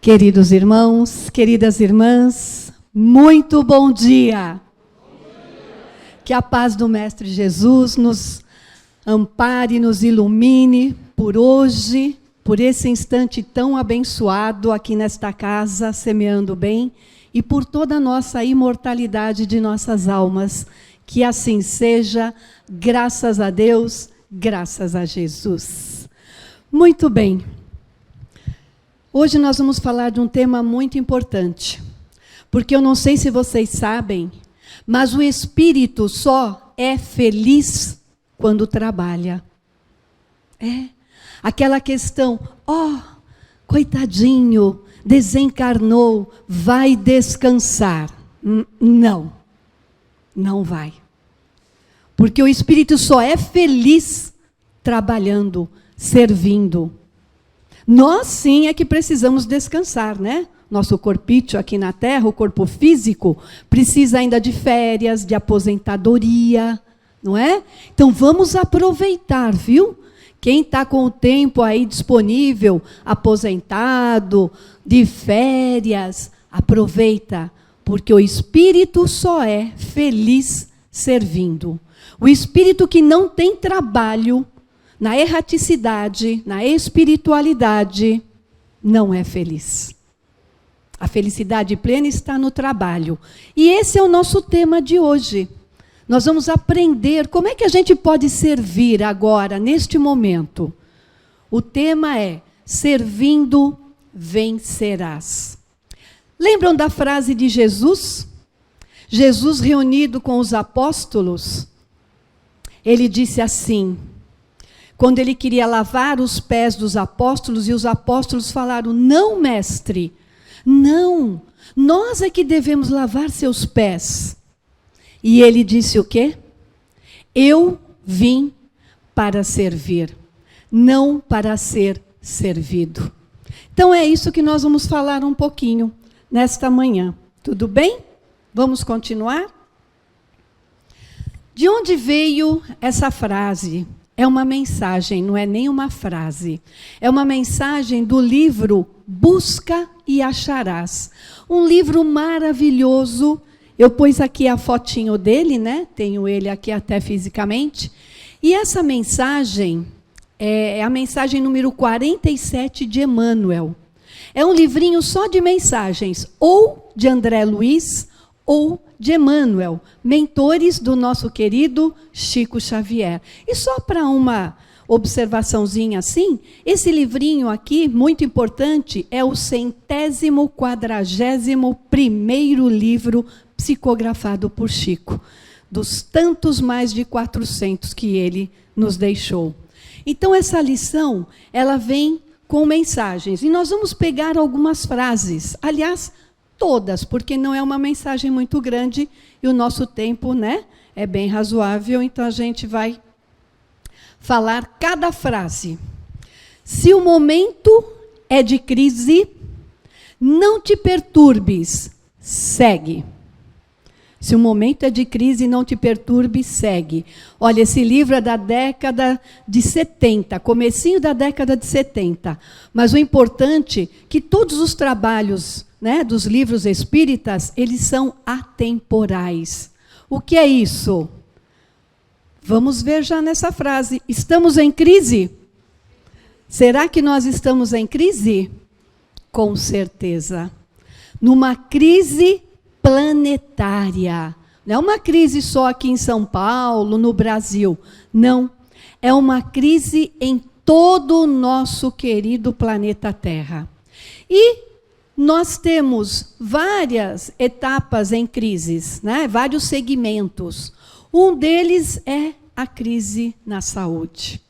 Queridos irmãos, queridas irmãs, muito bom dia. Que a paz do Mestre Jesus nos ampare, nos ilumine por hoje, por esse instante tão abençoado aqui nesta casa, semeando bem, e por toda a nossa imortalidade de nossas almas. Que assim seja, graças a Deus, graças a Jesus. Muito bem. Hoje nós vamos falar de um tema muito importante, porque eu não sei se vocês sabem, mas o espírito só é feliz quando trabalha. Aquela questão, coitadinho, desencarnou, vai descansar. Não vai. Porque o espírito só é feliz trabalhando, servindo. Nós sim é que precisamos descansar, né? Nosso corpício aqui na Terra, o corpo físico, precisa ainda de férias, de aposentadoria, não é? Então vamos aproveitar, viu? Quem está com o tempo aí disponível, aposentado, de férias, aproveita, porque o espírito só é feliz servindo. O espírito que não tem trabalho, na erraticidade, na espiritualidade, não é feliz. A felicidade plena está no trabalho. E esse é o nosso tema de hoje. Nós vamos aprender como é que a gente pode servir agora, neste momento. O tema é: servindo vencerás. Lembram da frase de Jesus? Jesus reunido com os apóstolos, ele disse assim, quando ele queria lavar os pés dos apóstolos, e os apóstolos falaram: não, mestre, não, nós é que devemos lavar seus pés. E ele disse o quê? Eu vim para servir, não para ser servido. Então é isso que nós vamos falar um pouquinho nesta manhã. Tudo bem? Vamos continuar? De onde veio essa frase? É uma mensagem, não é nem uma frase. É uma mensagem do livro Busca e Acharás. Um livro maravilhoso. Eu pus aqui a fotinho dele, né? Tenho ele aqui até fisicamente. E essa mensagem é a mensagem número 47 de Emmanuel. É um livrinho só de mensagens, ou de André Luiz, ou de Emmanuel, mentores do nosso querido Chico Xavier. E só para uma observaçãozinha assim, esse livrinho aqui, muito importante, é o 141º livro psicografado por Chico, dos tantos mais de 400 que ele nos deixou. Então essa lição, ela vem com mensagens, e nós vamos pegar algumas frases, aliás, todas, porque não é uma mensagem muito grande e o nosso tempo, né, é bem razoável, então a gente vai falar cada frase. Se o momento é de crise, não te perturbes, segue. Se o momento é de crise, não te perturbe, segue. Olha, esse livro é da década de 70, comecinho da década de 70. Mas o importante é que todos os trabalhos, né, dos livros espíritas, eles são atemporais. O que é isso? Vamos ver já nessa frase. Estamos em crise? Será que nós estamos em crise? Com certeza. Numa crise planetária. Não é uma crise só aqui em São Paulo, no Brasil. Não. É uma crise em todo o nosso querido planeta Terra. E nós temos várias etapas em crises, né? Vários segmentos. Um deles é a crise na saúde.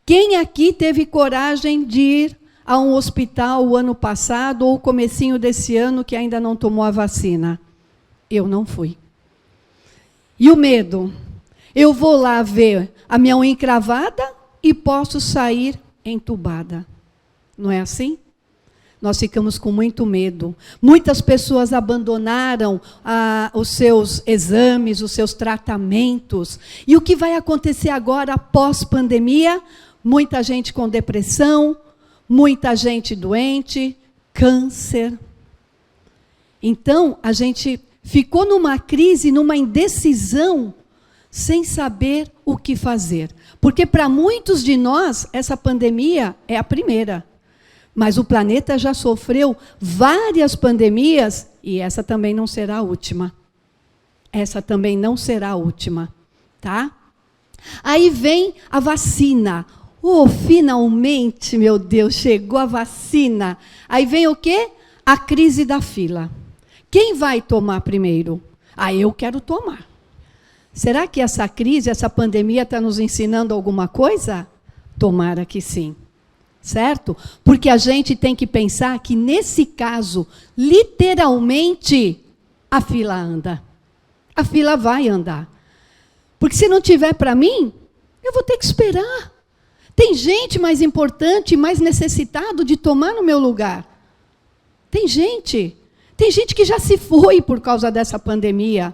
Quem aqui teve coragem de ir a um hospital o ano passado ou o comecinho desse ano que ainda não tomou a vacina? Eu não fui. E o medo? Eu vou lá ver a minha unha encravada e posso sair entubada. Não é assim? Nós ficamos com muito medo. Muitas pessoas abandonaram os seus exames, os seus tratamentos. E o que vai acontecer agora, após pandemia? Muita gente com depressão, muita gente doente, câncer. Então, a gente ficou numa crise, numa indecisão, sem saber o que fazer. Porque para muitos de nós, essa pandemia é a primeira. Mas o planeta já sofreu várias pandemias e essa também não será a última. Essa também não será a última, tá? Aí vem a vacina. Oh, finalmente, meu Deus, chegou a vacina. Aí vem o quê? A crise da fila. Quem vai tomar primeiro? Ah, eu quero tomar. Será que essa crise, essa pandemia está nos ensinando alguma coisa? Tomara que sim. Certo? Porque a gente tem que pensar que, nesse caso, literalmente, a fila anda. A fila vai andar. Porque se não tiver para mim, eu vou ter que esperar. Tem gente mais importante, mais necessitado de tomar no meu lugar. Tem gente que já se foi por causa dessa pandemia.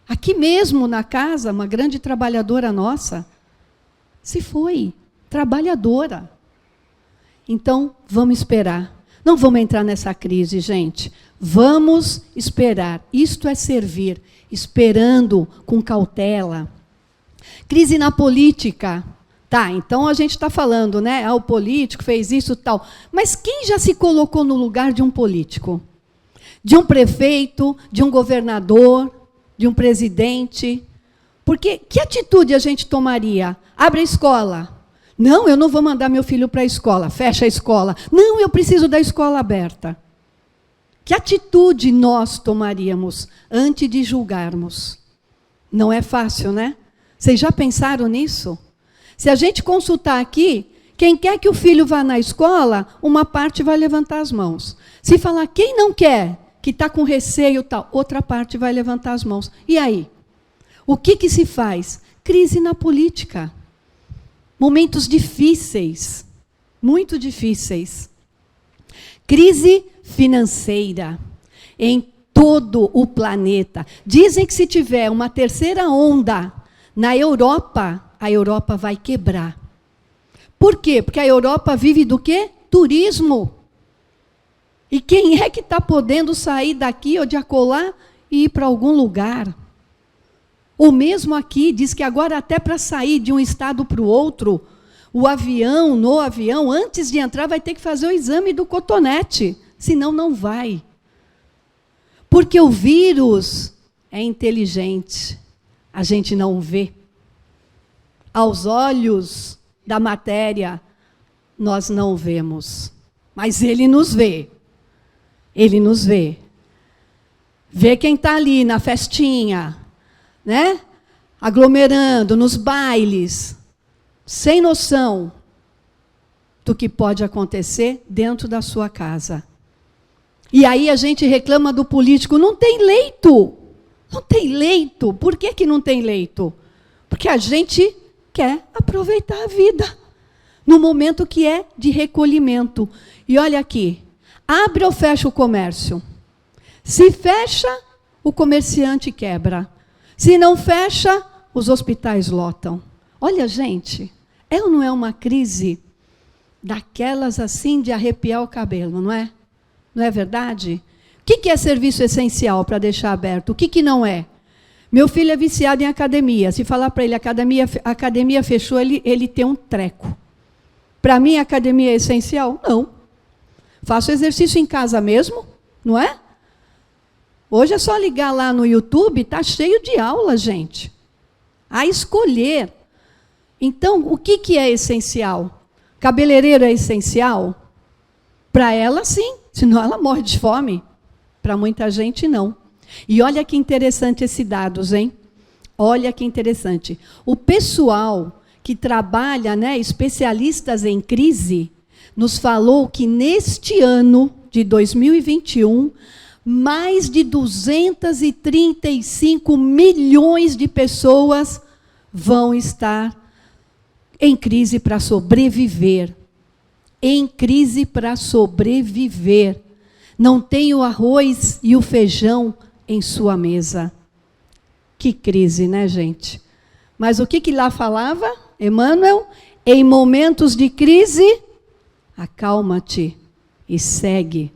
Aqui mesmo na casa, uma grande trabalhadora nossa se foi, trabalhadora. Então, vamos esperar. Não vamos entrar nessa crise, gente. Vamos esperar. Isto é servir, esperando com cautela. Crise na política. Tá, então a gente está falando, né? Ah, o político fez isso e tal. Mas quem já se colocou no lugar de um político? De um prefeito, de um governador, de um presidente? Porque que atitude a gente tomaria? Abre a escola. Não, eu não vou mandar meu filho para a escola. Fecha a escola. Não, eu preciso da escola aberta. Que atitude nós tomaríamos antes de julgarmos? Não é fácil, né? Vocês já pensaram nisso? Se a gente consultar aqui, quem quer que o filho vá na escola, uma parte vai levantar as mãos. Se falar quem não quer, que está com receio, tal, outra parte vai levantar as mãos. E aí? O que se faz? Crise na política. Momentos difíceis, muito difíceis. Crise financeira em todo o planeta. Dizem que se tiver uma terceira onda na Europa, a Europa vai quebrar. Por quê? Porque a Europa vive do quê? Turismo. E quem é que está podendo sair daqui ou de acolá e ir para algum lugar? Ou mesmo aqui, diz que agora até para sair de um estado para o outro, o avião, no avião, antes de entrar, vai ter que fazer o exame do cotonete, senão não vai. Porque o vírus é inteligente, a gente não vê. Aos olhos da matéria, nós não vemos. Mas ele nos vê. Ele nos vê. Vê quem está ali na festinha, né? Aglomerando, nos bailes, sem noção do que pode acontecer dentro da sua casa. E aí a gente reclama do político, não tem leito. Não tem leito. Por que não tem leito? Porque a gente quer aproveitar a vida no momento que é de recolhimento. E olha aqui, abre ou fecha o comércio? Se fecha, o comerciante quebra. Se não fecha, os hospitais lotam. Olha, gente, é ou não é uma crise daquelas assim de arrepiar o cabelo, não é? Não é verdade? O que é serviço essencial para deixar aberto? O que não é? Meu filho é viciado em academia. Se falar para ele, a academia fechou, ele tem um treco. Para mim, a academia é essencial? Não. Faço exercício em casa mesmo, não é? Hoje é só ligar lá no YouTube, está cheio de aula, gente. A escolher. Então, o que é essencial? Cabeleireiro é essencial? Para ela, sim. Senão ela morre de fome. Para muita gente, não. E olha que interessante esses dados, hein? Olha que interessante. O pessoal que trabalha, né, especialistas em crise, nos falou que neste ano de 2021, mais de 235 milhões de pessoas vão estar em crise para sobreviver. Em crise para sobreviver. Não tem o arroz e o feijão em sua mesa. Que crise, né, gente? Mas o que lá falava, Emmanuel? Em momentos de crise, acalma-te e segue,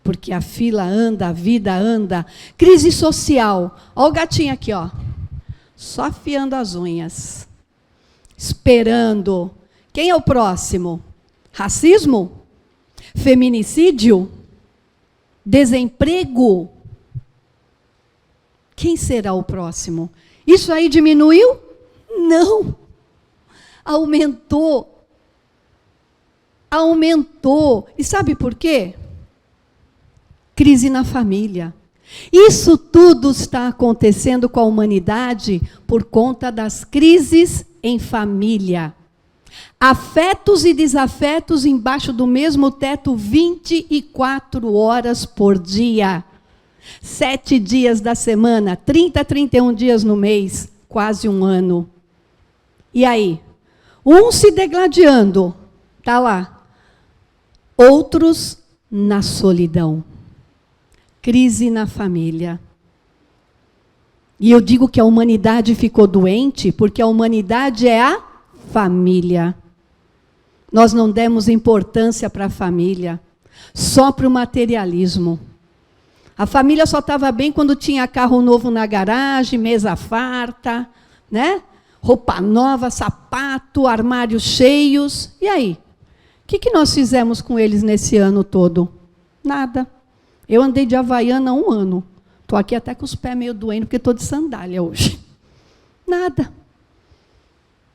porque a fila anda, a vida anda. Crise social. Olha o gatinho aqui, ó. Só afiando as unhas. Esperando. Quem é o próximo? Racismo? Feminicídio? Desemprego? Quem será o próximo? Isso aí diminuiu? Não. Aumentou. Aumentou. E sabe por quê? Crise na família. Isso tudo está acontecendo com a humanidade por conta das crises em família. Afetos e desafetos embaixo do mesmo teto 24 horas por dia. 7 dias da semana, 30, 31 dias no mês, quase um ano. E aí? Um se degladiando, está lá. Outros na solidão. Crise na família. E eu digo que a humanidade ficou doente porque a humanidade é a família. Nós não demos importância para a família, só para o materialismo. A família só estava bem quando tinha carro novo na garagem, mesa farta, né? Roupa nova, sapato, armários cheios. E aí? O que nós fizemos com eles nesse ano todo? Nada. Eu andei de Havaiana há 1 ano. Estou aqui até com os pés meio doendo, porque estou de sandália hoje. Nada.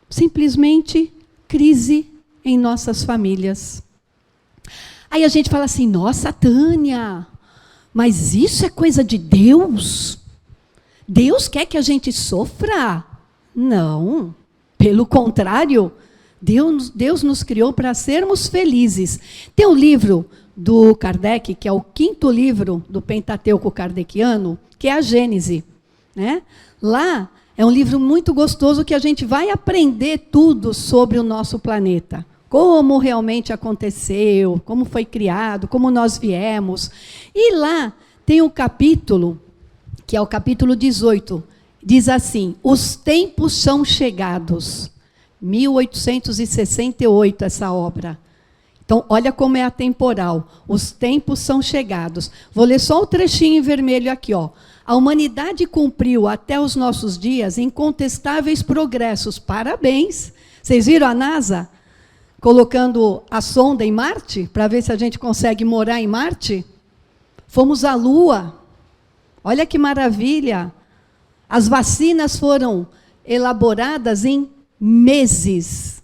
Simplesmente crise em nossas famílias. Aí a gente fala assim, nossa, Tânia, mas isso é coisa de Deus? Deus quer que a gente sofra? Não, pelo contrário, Deus nos criou para sermos felizes. Tem um livro do Kardec, que é o 5º livro do Pentateuco kardeciano, que é a Gênese, né? Lá é um livro muito gostoso que a gente vai aprender tudo sobre o nosso planeta. Como realmente aconteceu, como foi criado, como nós viemos. E lá tem um capítulo, que é o capítulo 18, diz assim, os tempos são chegados. 1868, essa obra. Então, olha como é atemporal. Os tempos são chegados. Vou ler só o trechinho em vermelho aqui, ó. A humanidade cumpriu até os nossos dias incontestáveis progressos. Parabéns. Vocês viram a NASA colocando a sonda em Marte para ver se a gente consegue morar em Marte? Fomos à Lua. Olha que maravilha. As vacinas foram elaboradas em meses.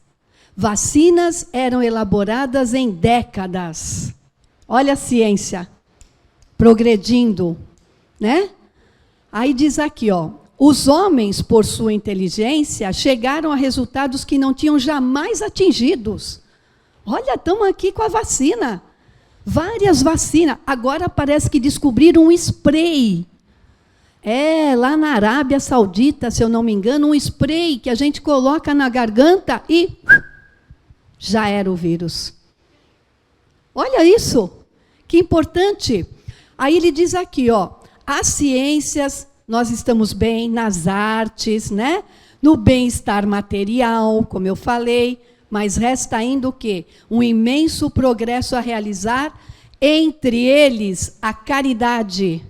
Vacinas eram elaboradas em décadas. Olha a ciência progredindo, né? Aí diz aqui, ó, os homens, por sua inteligência, chegaram a resultados que não tinham jamais atingidos. Olha, estamos aqui com a vacina. Várias vacinas. Agora parece que descobriram um spray. Lá na Arábia Saudita, se eu não me engano, um spray que a gente coloca na garganta e já era o vírus. Olha isso, que importante. Aí ele diz aqui, ó, as ciências, nós estamos bem nas artes, né? No bem-estar material, como eu falei, mas resta ainda o quê? Um imenso progresso a realizar, entre eles a caridade,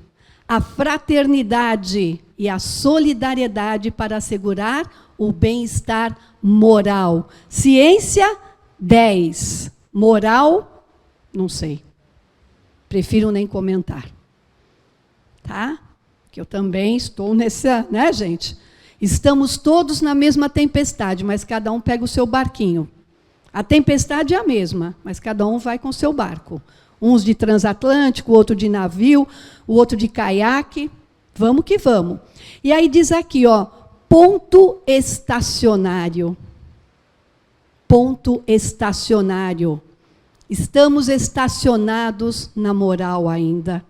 a fraternidade e a solidariedade para assegurar o bem-estar moral. Ciência, 10. Moral, não sei. Prefiro nem comentar. Tá? Que eu também estou nessa, né, gente? Estamos todos na mesma tempestade, mas cada um pega o seu barquinho. A tempestade é a mesma, mas cada um vai com o seu barco. Uns de transatlântico, o outro de navio, o outro de caiaque. Vamos que vamos. E aí diz aqui, ó, ponto estacionário. Ponto estacionário. Estamos estacionados na moral ainda.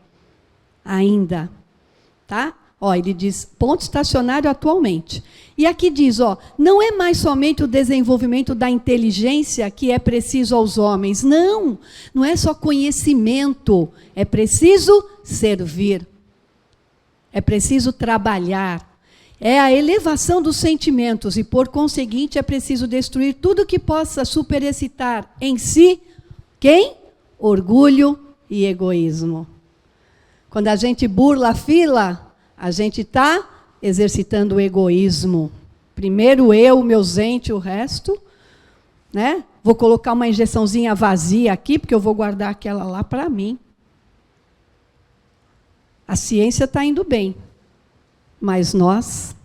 Ainda. Tá? Ó, ele diz, ponto estacionário atualmente. E aqui diz, ó, não é mais somente o desenvolvimento da inteligência que é preciso aos homens. Não, não é só conhecimento. É preciso servir. É preciso trabalhar. É a elevação dos sentimentos e, por conseguinte, é preciso destruir tudo que possa superexcitar em si, quem? Orgulho e egoísmo. Quando a gente burla a fila, a gente está exercitando o egoísmo. Primeiro eu, meus entes, o resto, né? Vou colocar uma injeçãozinha vazia aqui, porque eu vou guardar aquela lá para mim. A ciência está indo bem, mas nós...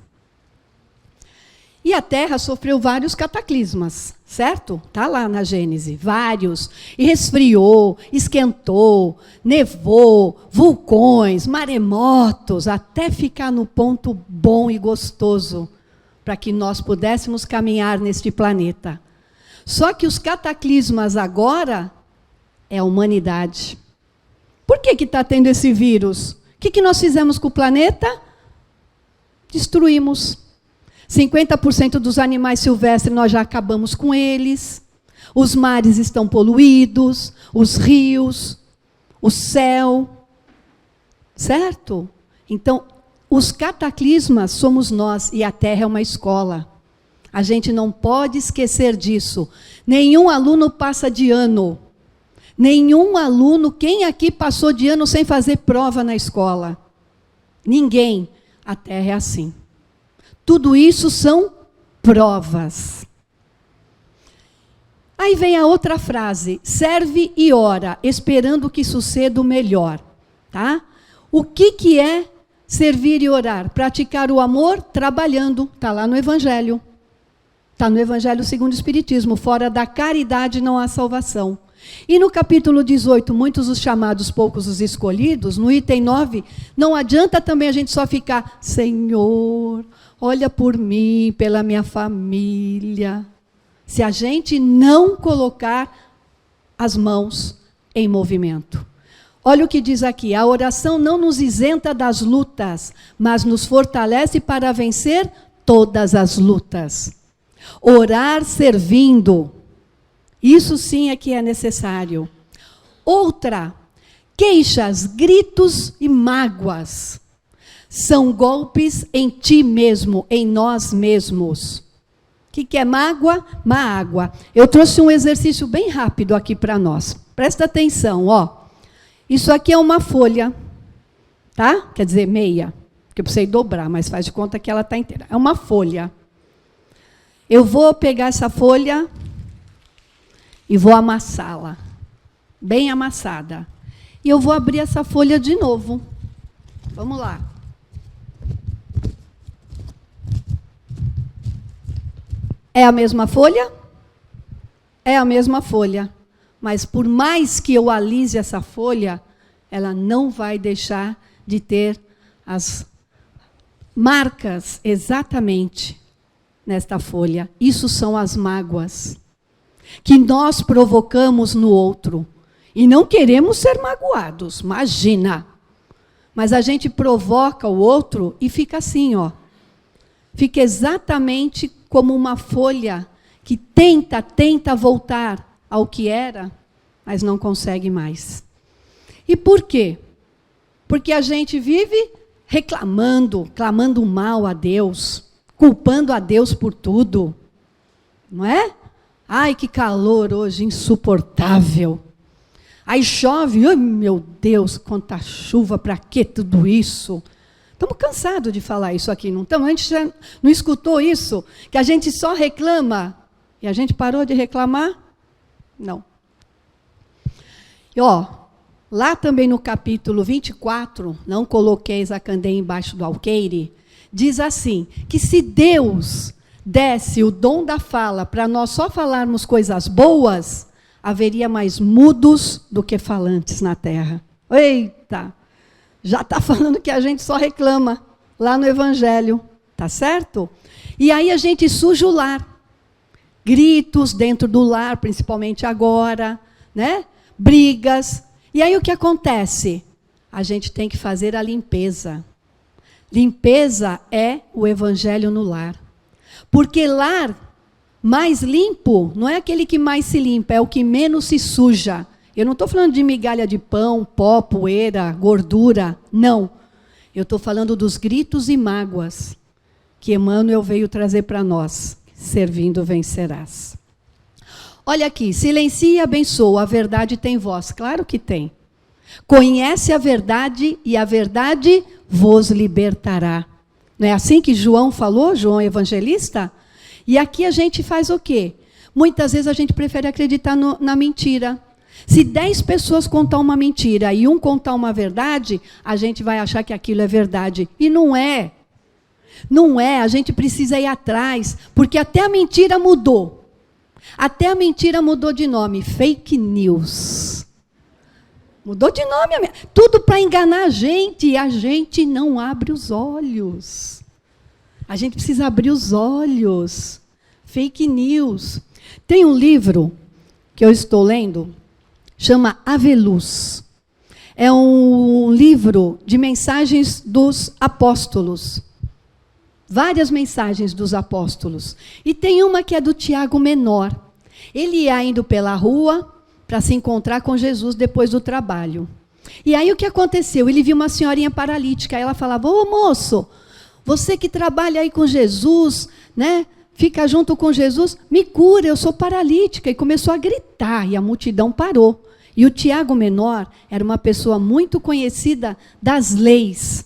E a Terra sofreu vários cataclismas, certo? Está lá na Gênese, vários. E resfriou, esquentou, nevou, vulcões, maremotos, até ficar no ponto bom e gostoso, para que nós pudéssemos caminhar neste planeta. Só que os cataclismas agora é a humanidade. Por que está tendo esse vírus? O que nós fizemos com o planeta? Destruímos. 50% dos animais silvestres nós já acabamos com eles. Os mares estão poluídos, os rios, o céu. Certo? Então, os cataclismas somos nós e a Terra é uma escola. A gente não pode esquecer disso. Nenhum aluno passa de ano. Nenhum aluno, quem aqui passou de ano sem fazer prova na escola? Ninguém. A Terra é assim. Tudo isso são provas. Aí vem a outra frase, serve e ora, esperando que suceda o melhor. Tá? O que é servir e orar? Praticar o amor trabalhando, está lá no Evangelho. Está no Evangelho segundo o Espiritismo, fora da caridade não há salvação. E no capítulo 18, muitos os chamados, poucos os escolhidos, no item 9, não adianta também a gente só ficar, Senhor, olha por mim, pela minha família. Se a gente não colocar as mãos em movimento. Olha o que diz aqui, a oração não nos isenta das lutas, mas nos fortalece para vencer todas as lutas. Orar servindo. Isso sim é que é necessário. Outra, queixas, gritos e mágoas. São golpes em ti mesmo, em nós mesmos. O que é mágoa? Má água. Eu trouxe um exercício bem rápido aqui para nós. Presta atenção, ó. Isso aqui é uma folha, tá? Quer dizer, meia. Porque eu precisei dobrar, mas faz de conta que ela está inteira. É uma folha. Eu vou pegar essa folha e vou amassá-la, bem amassada. E eu vou abrir essa folha de novo. Vamos lá. É a mesma folha? É a mesma folha. Mas por mais que eu alise essa folha, ela não vai deixar de ter as marcas exatamente nesta folha. Isso são as mágoas que nós provocamos no outro. E não queremos ser magoados, imagina. Mas a gente provoca o outro e fica assim, ó. Fica exatamente como uma folha que tenta voltar ao que era, mas não consegue mais. E por quê? Porque a gente vive reclamando, clamando mal a Deus, culpando a Deus por tudo. Não é? Ai, que calor hoje, insuportável. Aí chove, ai meu Deus, quanta chuva, para que tudo isso? Estamos cansados de falar isso aqui, não estamos? A gente já não escutou isso? Que a gente só reclama e a gente parou de reclamar? Não. E, ó, lá também no capítulo 24, não coloqueis a candeia embaixo do alqueire, diz assim, que se Deus desse o dom da fala para nós só falarmos coisas boas, haveria mais mudos do que falantes na terra. Eita! Já está falando que a gente só reclama lá no Evangelho, tá certo? E aí a gente suja o lar. Gritos dentro do lar, principalmente agora, né? Brigas. E aí o que acontece? A gente tem que fazer a limpeza. Limpeza é o Evangelho no lar. Porque lar mais limpo não é aquele que mais se limpa, é o que menos se suja. Eu não estou falando de migalha de pão, pó, poeira, gordura, não. Eu estou falando dos gritos e mágoas que Emmanuel veio trazer para nós. Servindo vencerás. Olha aqui, silencia e abençoa, a verdade tem voz. Claro que tem. Conhece a verdade e a verdade vos libertará. Não é assim que João falou, João Evangelista? E aqui a gente faz o quê? Muitas vezes a gente prefere acreditar na mentira. Se 10 pessoas contar uma mentira e um contar uma verdade, a gente vai achar que aquilo é verdade. E não é. Não é, a gente precisa ir atrás, porque até a mentira mudou. Até a mentira mudou de nome, fake news. Mudou de nome, tudo para enganar a gente, e a gente não abre os olhos. A gente precisa abrir os olhos. Fake news. Tem um livro que eu estou lendo, chama Aveluz. É um livro de mensagens dos apóstolos. Várias mensagens dos apóstolos. E tem uma que é do Tiago Menor. Ele ia indo pela rua para se encontrar com Jesus depois do trabalho. E aí o que aconteceu? Ele viu uma senhorinha paralítica. Ela falava, ô moço, você que trabalha aí com Jesus, né? Fica junto com Jesus, me cura, eu sou paralítica. E começou a gritar, e a multidão parou. E o Tiago Menor era uma pessoa muito conhecida das leis.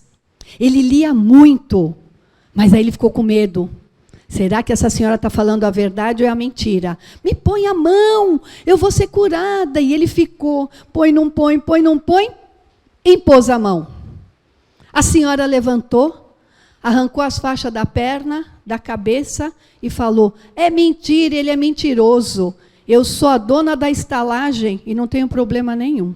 Ele lia muito, mas aí ele ficou com medo. Será que essa senhora está falando a verdade ou é a mentira? Me põe a mão, eu vou ser curada. E ele ficou, põe, não põe, impôs a mão. A senhora levantou, arrancou as faixas da perna, da cabeça e falou, é mentira, ele é mentiroso. Eu sou a dona da estalagem e não tenho problema nenhum.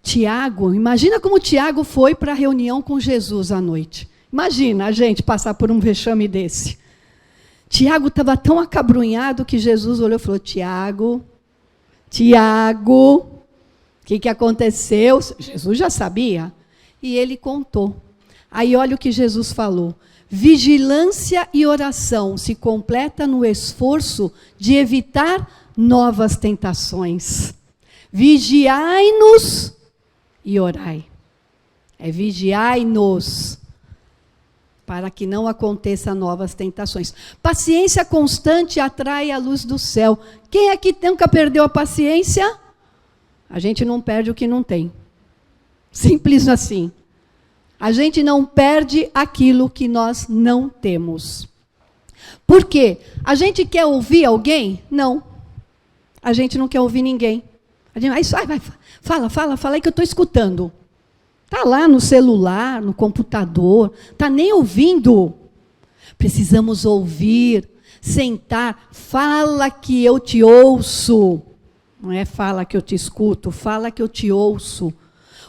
Tiago, imagina como Tiago foi para a reunião com Jesus à noite. Imagina a gente passar por um vexame desse. Tiago estava tão acabrunhado que Jesus olhou e falou, Tiago, o que aconteceu? Jesus já sabia. E ele contou. Aí olha o que Jesus falou. Vigilância e oração se completa no esforço de evitar novas tentações. Vigiai-nos e orai. É vigiai-nos para que não aconteçam novas tentações. Paciência constante atrai a luz do céu. Quem aqui nunca perdeu a paciência? A gente não perde o que não tem. Simples assim. A gente não perde aquilo que nós não temos. Por quê? A gente quer ouvir alguém? Não. A gente não quer ouvir ninguém. A gente vai, fala aí que eu estou escutando. Está lá no celular, no computador, está nem ouvindo. Precisamos ouvir, sentar, fala que eu te ouço. Não é fala que eu te escuto, fala que eu te ouço.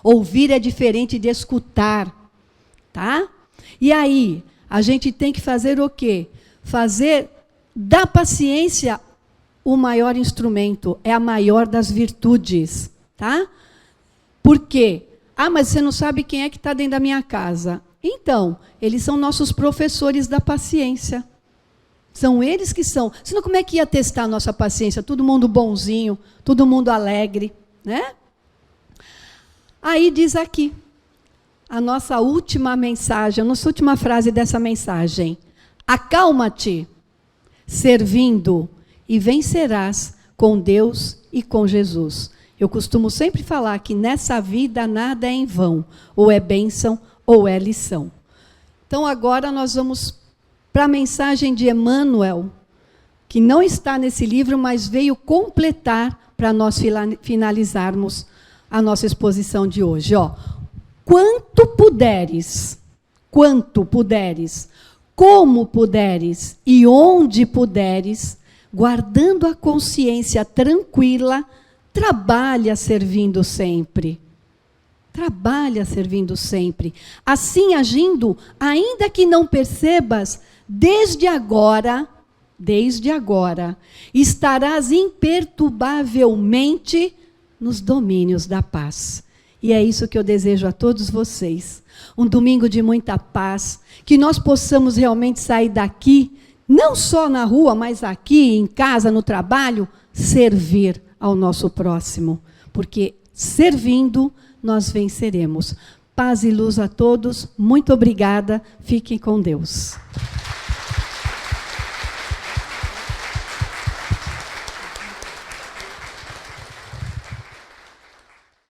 Ouvir é diferente de escutar. Tá? E aí, a gente tem que fazer o quê? Fazer da paciência o maior instrumento, é a maior das virtudes. Tá? Por quê? Ah, mas você não sabe quem é que está dentro da minha casa. Então, eles são nossos professores da paciência. São eles que são. Senão, como é que ia testar a nossa paciência? Todo mundo bonzinho, todo mundo alegre, né? Aí diz aqui, a nossa última mensagem, a nossa última frase dessa mensagem. Acalma-te, servindo, e vencerás com Deus e com Jesus. Eu costumo sempre falar que nessa vida nada é em vão, ou é bênção ou é lição. Então agora nós vamos para a mensagem de Emmanuel, que não está nesse livro, mas veio completar para nós finalizarmos a nossa exposição de hoje. Ó, quanto puderes, como puderes e onde puderes, guardando a consciência tranquila, trabalha servindo sempre. Trabalha servindo sempre. Assim agindo, ainda que não percebas, desde agora, estarás imperturbavelmente nos domínios da paz. E é isso que eu desejo a todos vocês. Um domingo de muita paz, que nós possamos realmente sair daqui, não só na rua, mas aqui, em casa, no trabalho, servir ao nosso próximo. Porque servindo, nós venceremos. Paz e luz a todos. Muito obrigada. Fiquem com Deus.